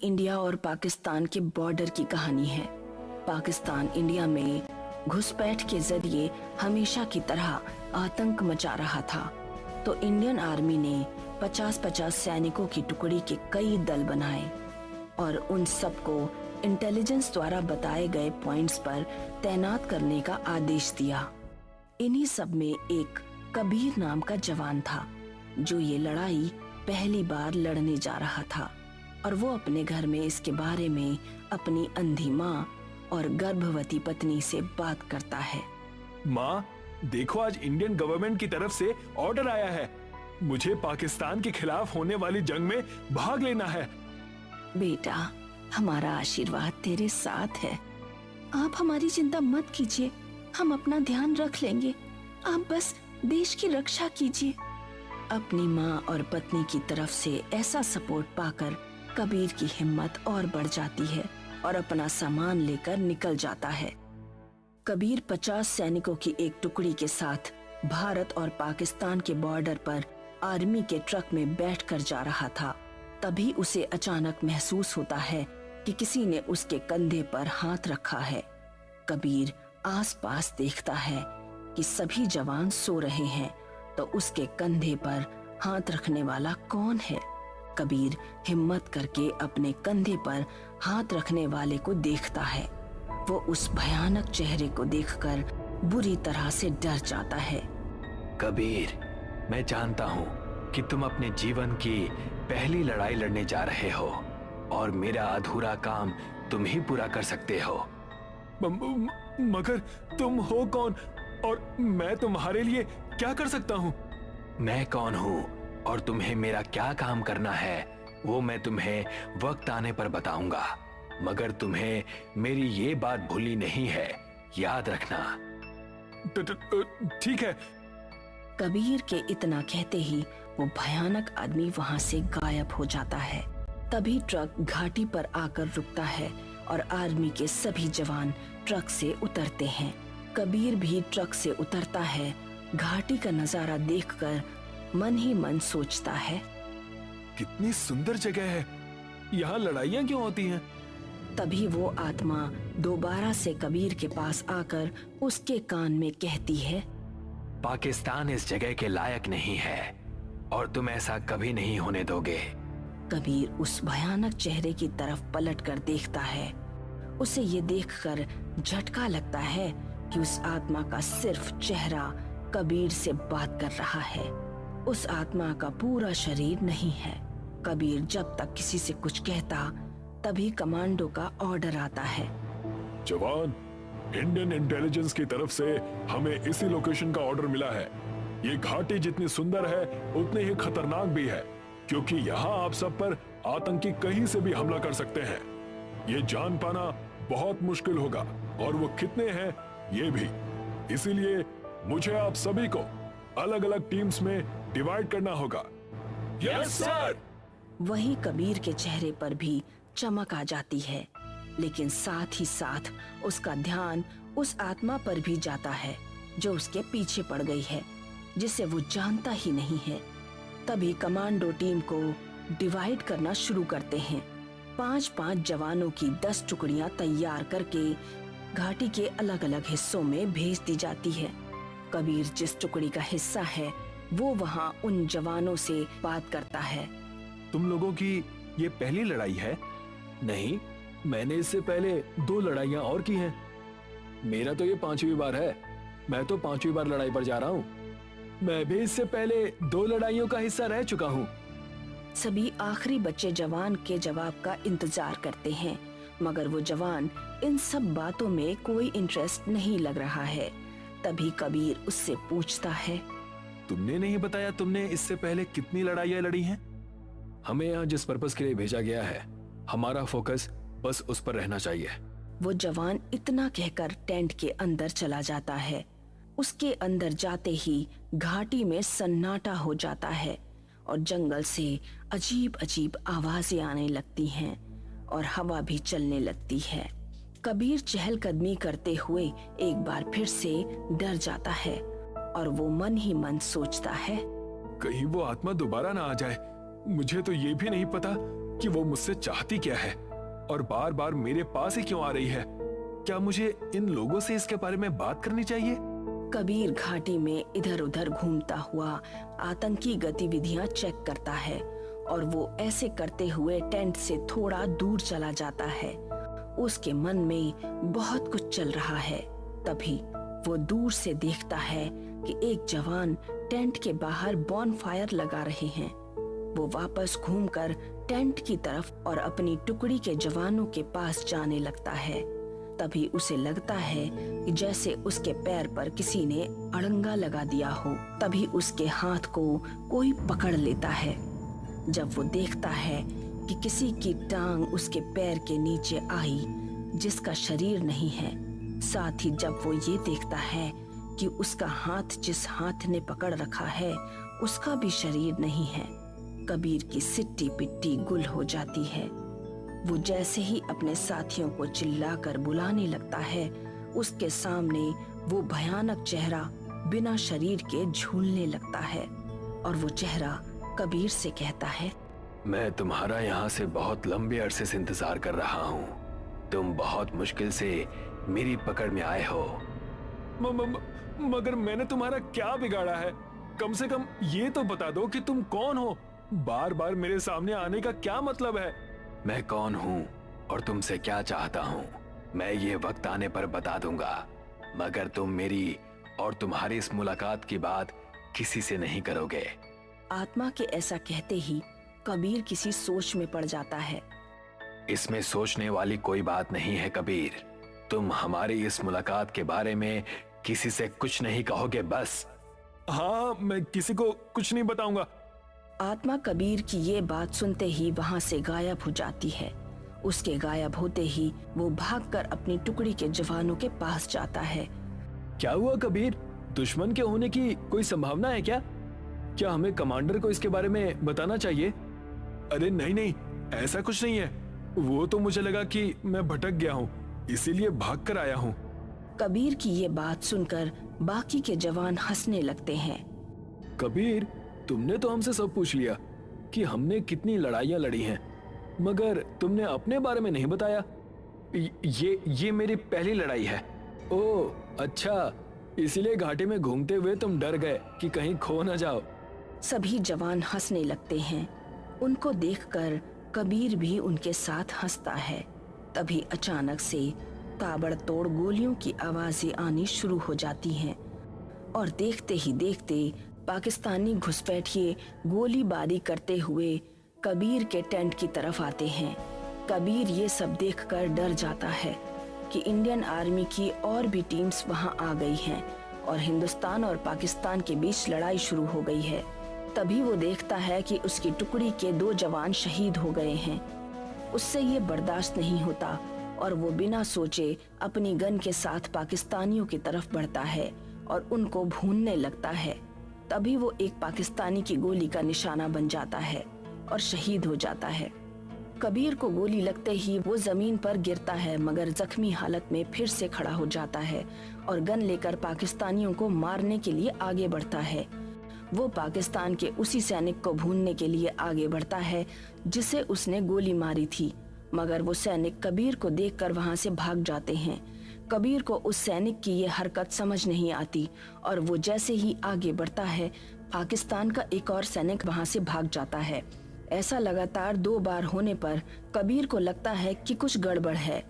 India और पाकिस्तान के border की कहानी है। पाकिस्तान इंडिया में घुसपैठ के जरिए हमेशा की तरह आतंक मचा रहा था, तो इंडियन आर्मी ने 50-50 सैनिकों की टुकड़ी के कई दल बनाए और उन सबको इंटेलिजेंस द्वारा बताए गए पॉइंट्स पर तैनात करने का आदेश दिया। इन्हीं सब में एक कबीर नाम का जवान था जो ये लड़ाई पहली बार लड़ने जा रहा था, और वो अपने घर में इसके बारे में अपनी अंधी माँ और गर्भवती पत्नी से बात करता है। माँ, देखो आज इंडियन गवर्नमेंट की तरफ से ऑर्डर आया है। मुझे पाकिस्तान के खिलाफ होने वाली जंग में भाग लेना है। बेटा, हमारा आशीर्वाद तेरे साथ है। आप हमारी चिंता मत कीजिए, हम अपना ध्यान रख लेंगे। आप बस देश की रक्षा कीजिए। अपनी माँ और पत्नी की तरफ से ऐसा सपोर्ट पाकर कबीर की हिम्मत और बढ़ जाती है और अपना सामान लेकर निकल जाता है। कबीर 50 सैनिकों की एक टुकड़ी के साथ भारत और पाकिस्तान के बॉर्डर पर आर्मी के ट्रक में बैठकर जा रहा था। तभी उसे अचानक महसूस होता है कि किसी ने उसके कंधे पर हाथ रखा है। कबीर आसपास देखता है कि सभी जवान सो रहे हैं, तो उसके कंधे पर हाथ रखने वाला कौन है? कबीर हिम्मत करके अपने कंधे पर हाथ रखने वाले को देखता है। वो उस भयानक चेहरे को देखकर बुरी तरह से डर जाता है। कबीर, मैं जानता हूँ कि तुम अपने जीवन की पहली लड़ाई लड़ने जा रहे हो और मेरा अधूरा काम तुम ही पूरा कर सकते हो। मगर तुम हो कौन और मैं तुम्हारे लिए क्या कर सकता हूँ? मैं कौन हूँ और तुम्हें मेरा क्या काम करना है वो मैं तुम्हें वक्त आने पर बताऊंगा, मगर तुम्हें मेरी ये बात भूली नहीं है, याद रखना। ठीक है। कबीर के इतना कहते ही वो भयानक आदमी वहां से गायब हो जाता है। तभी ट्रक घाटी पर आकर रुकता है और आर्मी के सभी जवान ट्रक से उतरते हैं। कबीर भी ट्रक से उतरता है। घाटी का नजारा देखकर मन ही मन सोचता है, कितनी सुंदर जगह है, यहाँ लड़ाइयाँ क्यों होती हैं? तभी वो आत्मा दोबारा से कबीर के पास आकर उसके कान में कहती है, पाकिस्तान इस जगह के लायक नहीं है और तुम ऐसा कभी नहीं होने दोगे। कबीर उस भयानक चेहरे की तरफ पलट कर देखता है। उसे ये देखकर झटका लगता है कि उस आत्मा का सिर्फ चेहरा कबीर से बात कर रहा है। उस आत्मा का पूरा शरीर नहीं है। कबीर जब तक किसी से कुछ कहता, तभी कमांडो का ऑर्डर आता है। जवान, इंडियन इंटेलिजेंस की तरफ से हमें इसी लोकेशन का ऑर्डर मिला है। ये घाटी जितनी सुंदर है उतनी ही खतरनाक भी है, क्योंकि यहाँ आप सब पर आतंकी कहीं से भी हमला कर सकते हैं। ये जान पाना बहुत मुश्किल होगा और वो कितने हैं ये भी। इसीलिए मुझे आप सभी को अलग अलग टीम्स में डिवाइड करना होगा। Yes sir. वही कबीर के चेहरे पर भी चमक आ जाती है, लेकिन साथ ही साथ उसका ध्यान उस आत्मा पर भी जाता है जो उसके पीछे पड़ गई है, जिसे वो जानता ही नहीं है। तभी कमांडो टीम को डिवाइड करना शुरू करते हैं। 5-5 जवानों की 10 टुकड़ियां तैयार करके घाटी के अलग अलग हिस्सों में भेज दी जाती है। कबीर जिस टुकड़ी का हिस्सा है वो वहाँ उन जवानों से बात करता है। तुम लोगों की ये पहली लड़ाई है? नहीं, मैंने इससे पहले 2 लड़ाइयाँ और की हैं। मेरा तो ये 5वीं बार है। मैं तो 5वीं बार लड़ाई पर जा रहा हूँ। मैं भी इससे पहले 2 लड़ाइयों का हिस्सा रह चुका हूँ। सभी आखिरी बच्चे जवान के जवाब का इंतजार करते हैं, मगर वो जवान इन सब बातों में कोई इंटरेस्ट नहीं लग रहा है। तभी कबीर उससे पूछता है, तुमने नहीं बताया तुमने इससे पहले कितनी लड़ाइयाँ लड़ी हैं? हमें यहाँ जिस पर्पस के लिए भेजा गया है, हमारा फोकस बस उस पर रहना चाहिए। वो जवान इतना कहकर टेंट के अंदर चला जाता है। उसके अंदर जाते ही घाटी में सन्नाटा हो जाता है और जंगल से अजीब अजीब आवाजें आने लगती हैं और हवा भी चलने लगती है। कबीर चहलकदमी करते हुए एक बार फिर से डर जाता है और वो मन ही मन सोचता है, कहीं वो आत्मा दोबारा ना आ जाए। मुझे तो ये भी नहीं पता कि वो मुझसे चाहती क्या है और बार बार मेरे पास ही क्यों आ रही है। क्या मुझे इन लोगों से इसके बारे में बात करनी चाहिए? कबीर घाटी में इधर उधर घूमता हुआ आतंकी गतिविधियां चेक करता है और वो ऐसे करते हुए टेंट से थोड़ा दूर चला जाता है। उसके मन में बहुत कुछ चल रहा है। तभी वो दूर से देखता है कि एक जवान टेंट के बाहर बॉनफायर लगा रहे हैं। वो वापस घूमकर टेंट की तरफ और अपनी टुकड़ी के जवानों के पास जाने लगता है। तभी उसे लगता है कि जैसे उसके पैर पर किसी ने अड़ंगा लगा दिया हो। तभी उसके हाथ को कोई पकड़ लेता है। जब वो देखता है कि किसी की टांग उसके पैर के नीचे आई जिसका शरीर नहीं है, साथ ही जब वो ये देखता है कि उसका हाथ जिस हाथ ने पकड़ रखा है उसका भी शरीर नहीं है, कबीर की सिट्टी पिट्टी गुल हो जाती है। वो जैसे ही अपने साथियों को चिल्लाकर बुलाने लगता है, उसके सामने वो भयानक चेहरा बिना शरीर के झूलने लगता है और वो चेहरा कबीर से कहता है, मैं तुम्हारा यहाँ से बहुत लंबे अरसे से इंतजार कर रहा हूँ। तुम बहुत मुश्किल से मेरी पकड़ में आए हो। मगर मैंने तुम्हारा क्या बिगाड़ा है? कम से कम ये तो बता दो कि तुम कौन हो। बार बार मेरे सामने आने का क्या मतलब है? मैं कौन हूँ और तुमसे क्या चाहता हूँ मैं ये वक्त आने पर बता दूंगा, मगर तुम मेरी और तुम्हारी इस मुलाकात की बात किसी से नहीं करोगे। आत्मा के ऐसा कहते ही कबीर किसी सोच में पड़ जाता है। इसमें सोचने वाली कोई बात नहीं है कबीर। तुम हमारी इस मुलाकात के बारे में किसी से कुछ नहीं कहोगे बस। हाँ, मैं किसी को कुछ नहीं बताऊंगा। आत्मा कबीर की ये बात सुनते ही वहाँ से गायब हो जाती है। उसके गायब होते ही वो भागकर अपनी टुकड़ी के जवानों के पास जाता है। क्या हुआ कबीर? दुश्मन के होने की कोई संभावना है क्या? क्या हमें कमांडर को इसके बारे में बताना चाहिए? अरे नहीं नहीं, ऐसा कुछ नहीं है। वो तो मुझे लगा कि मैं भटक गया हूँ, इसीलिए भाग कर आया हूँ। कबीर की ये बात सुनकर बाकी के जवान हंसने लगते हैं। कबीर, तुमने तो हमसे सब पूछ लिया कि हमने कितनी लड़ाइयाँ लड़ी हैं, मगर तुमने अपने बारे में नहीं बताया। ये मेरी पहली लड़ाई है। ओह अच्छा, इसीलिए घाटी में घूमते हुए तुम डर गए कि कहीं खो न जाओ। सभी जवान हंसने लगते हैं। उनको देखकर कबीर भी उनके साथ हंसता है। तभी अचानक से ताबड़तोड़ गोलियों की आवाजें आनी शुरू हो जाती हैं और देखते ही देखते पाकिस्तानी घुसपैठिए गोलीबारी करते हुए कबीर के टेंट की तरफ आते हैं। कबीर ये सब देखकर डर जाता है कि इंडियन आर्मी की और भी टीम्स वहां आ गई हैं और हिंदुस्तान और पाकिस्तान के बीच लड़ाई शुरू हो गई है। तभी वो देखता है कि उसकी टुकड़ी के 2 जवान शहीद हो गए हैं। उससे ये बर्दाश्त नहीं होता और वो बिना सोचे अपनी गन के साथ पाकिस्तानियों की तरफ बढ़ता है और उनको भूनने लगता है। तभी वो एक पाकिस्तानी की गोली का निशाना बन जाता है और शहीद हो जाता है। कबीर को गोली लगते ही वो जमीन पर गिरता है, मगर जख्मी हालत में फिर से खड़ा हो जाता है और गन लेकर पाकिस्तानियों को मारने के लिए आगे बढ़ता है। वो पाकिस्तान के उसी सैनिक को भूनने के लिए आगे बढ़ता है जिसे उसने गोली मारी थी, मगर वो सैनिक कबीर को देखकर वहां से भाग जाते हैं। कबीर को उस सैनिक की ये हरकत समझ नहीं आती और वो जैसे ही आगे बढ़ता है, पाकिस्तान का एक और सैनिक वहां से भाग जाता है। ऐसा लगातार 2 बार होने पर कबीर को लगता है कि कुछ गड़बड़ है।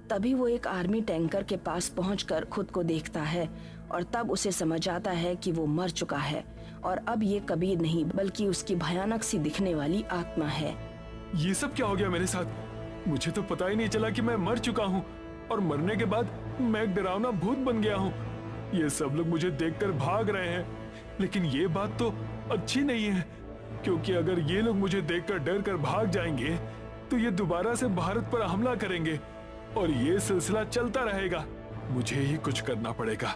तभी वो एक आर्मी टैंकर के पास पहुंचकर खुद को देखता है और तब उसे समझ आता है कि वो मर चुका है और अब ये कबीर नहीं बल्कि उसकी भयानक सी दिखने वाली आत्मा है। ये सब क्या हो गया मेरे साथ? मुझे तो पता ही नहीं चला कि मैं मर चुका हूँ और मरने के बाद मैं एक डरावना भूत बन गया हूँ। ये सब लोग मुझे देखकर भाग रहे हैं, लेकिन ये बात तो अच्छी नहीं है, क्योंकि अगर ये लोग मुझे देखकर डर कर भाग जाएंगे तो ये दोबारा से भारत पर हमला करेंगे और ये सिलसिला चलता रहेगा। मुझे ही कुछ करना पड़ेगा।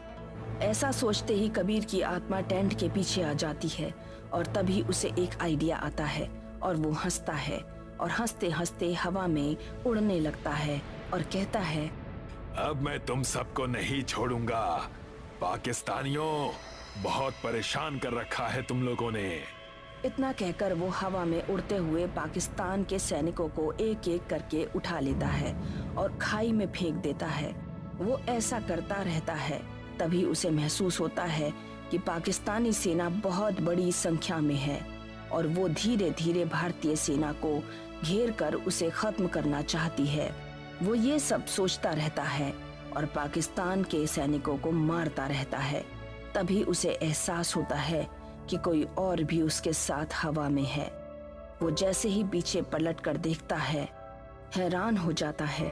ऐसा सोचते ही कबीर की आत्मा टेंट के पीछे आ जाती है और तभी उसे एक आइडिया आता है और वो हंसता है और हंसते हंसते हवा में उड़ने लगता है और कहता है, अब मैं तुम सबको नहीं छोड़ूंगा। पाकिस्तानियों, बहुत परेशान कर रखा है तुम लोगों ने। इतना कहकर वो हवा में उड़ते हुए पाकिस्तान के सैनिकों को एक एक करके उठा लेता है और खाई में फेंक देता है। वो ऐसा करता रहता है। तभी उसे महसूस होता है कि पाकिस्तानी सेना बहुत बड़ी संख्या में है और वो धीरे धीरे भारतीय सेना को घेर कर उसे खत्म करना चाहती है। वो ये सब सोचता रहता है और पाकिस्तान के सैनिकों को मारता रहता है। तभी उसे एहसास होता है कि कोई और भी उसके साथ हवा में है। वो जैसे ही पीछे पलट कर देखता है, हैरान हो जाता है।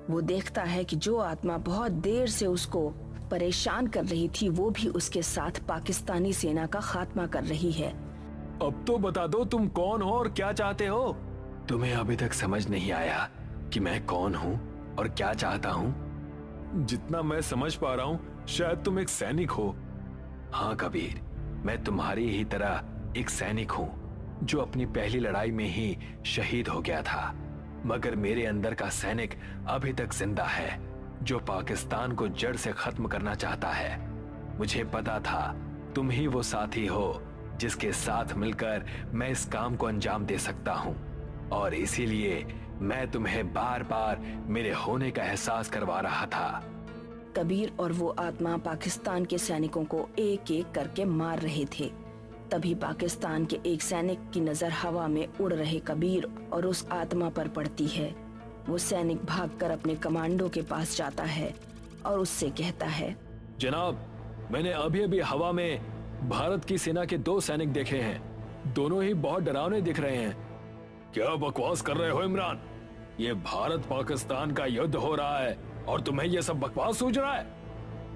वो देखता है कि जो आत्मा बहुत देर से उसको परेशान कर रही थी वो भी उसके साथ पाकिस्तानी सेना का खात्मा कर रही है। अब तो बता दो तुम कौन हो और क्या चाहते हो। तुम्हें अभी तक समझ नहीं आया कि मैं कौन हूँ और क्या चाहता हूँ? जितना मैं समझ पा रहा हूँ शायद तुम एक सैनिक हो। हाँ कबीर, मैं तुम्हारी ही तरह एक सैनिक हूँ जो अपनी पहली लड़ाई में ही शहीद हो गया था। मगर मेरे अंदर का सैनिक अभी तक जिंदा है जो पाकिस्तान को जड़ से खत्म करना चाहता है। मुझे पता था तुम ही वो साथी हो जिसके साथ मिलकर मैं इस काम को अंजाम दे सकता हूँ, और इसीलिए मैं तुम्हें बार बार मेरे होने का एहसास करवा रहा था। कबीर और वो आत्मा पाकिस्तान के सैनिकों को एक एक करके मार रहे थे। तभी पाकिस्तान के एक सैनिक की नजर हवा में उड़ रहे कबीर और उस आत्मा पर पड़ती है। वो सैनिक भागकर अपने कमांडो के पास जाता है और उससे कहता है, जनाब, मैंने अभी अभी हवा में भारत की सेना के 2 सैनिक देखे हैं। दोनों ही बहुत डरावने दिख रहे हैं। क्या बकवास कर रहे हो इमरान? ये भारत पाकिस्तान का युद्ध हो रहा है और तुम्हें ये सब बकवास सूझ रहा है?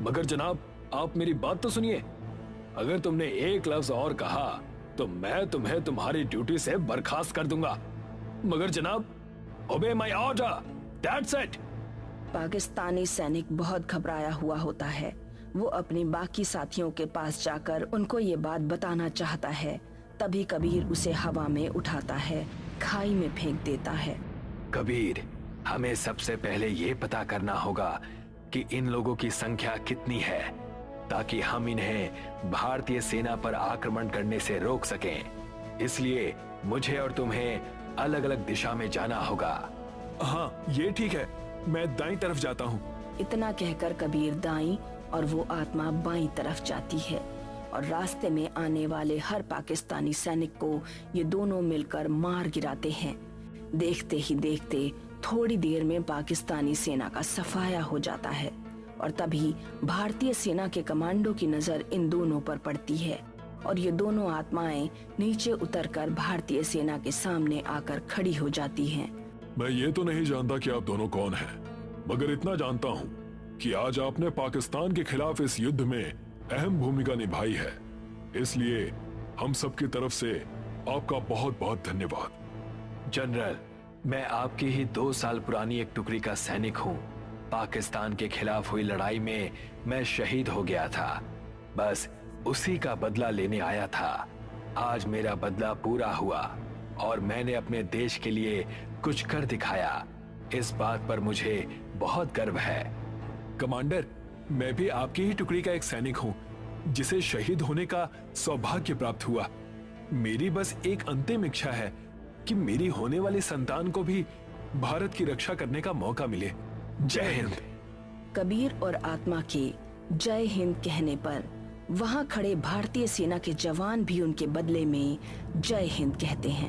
मगर जनाब, आप मेरी बात तो सुनिए। अगर तुमने एक लफ्ज और कहा तो मैं तुम्हें तुम्हारी ड्यूटी से बर्खास्त कर दूंगा। मगर जनाब, obey my order, that's it. Pakistani सैनिक बहुत घबराया हुआ होता है। वो अपने बाकी साथियों के पास जाकर उनको ये बात बताना चाहता है। तभी कबीर उसे हवा में उठाता है, खाई में फेंक देता है। कबीर, हमें सबसे पहले ये पता करना होगा कि इन लोगों की संख्या कितनी है, ताकि हम इन्हें भारतीय सेना पर आक्रमण करने से रोक सकें। इसलिए मुझे और तुम्हें अलग अलग दिशा में जाना होगा। हाँ, ये ठीक है, मैं दाईं तरफ जाता हूँ। इतना कहकर कबीर दाईं और वो आत्मा बाईं तरफ जाती है और रास्ते में आने वाले हर पाकिस्तानी सैनिक को ये दोनों मिलकर मार गिराते हैं। देखते ही देखते थोड़ी देर में पाकिस्तानी सेना का सफाया हो जाता है और तभी भारतीय सेना के कमांडो की नजर इन दोनों पर पड़ती है और ये दोनों आत्माएं नीचे उतरकर भारतीय सेना के सामने आकर खड़ी हो जाती हैं। मैं ये तो नहीं जानता कि आप दोनों कौन हैं, मगर इतना जानता हूँ कि आज आपने पाकिस्तान के खिलाफ इस युद्ध में अहम भूमिका निभाई है। इसलिए हम सब की तरफ से आपका बहुत बहुत धन्यवाद। जनरल, मैं आपकी ही 2 साल पुरानी एक टुकड़ी का सैनिक हूँ। पाकिस्तान के खिलाफ हुई लड़ाई में मैं शहीद हो गया था। बस उसी का बदला लेने आया था। आज मेरा बदला पूरा हुआ और मैंने अपने देश के लिए कुछ कर दिखाया। इस बात पर मुझे बहुत गर्व है। कमांडर, मैं भी आपकी ही टुकड़ी का एक सैनिक हूँ जिसे शहीद होने का सौभाग्य प्राप्त हुआ। मेरी बस एक अंतिम इच्छा है कि मेरी होने वाली संतान को भी भारत की रक्षा करने का मौका मिले। जय हिंद। कबीर और आत्मा के जय हिंद कहने पर वहां खड़े भारतीय सेना के जवान भी उनके बदले में जय हिंद कहते हैं।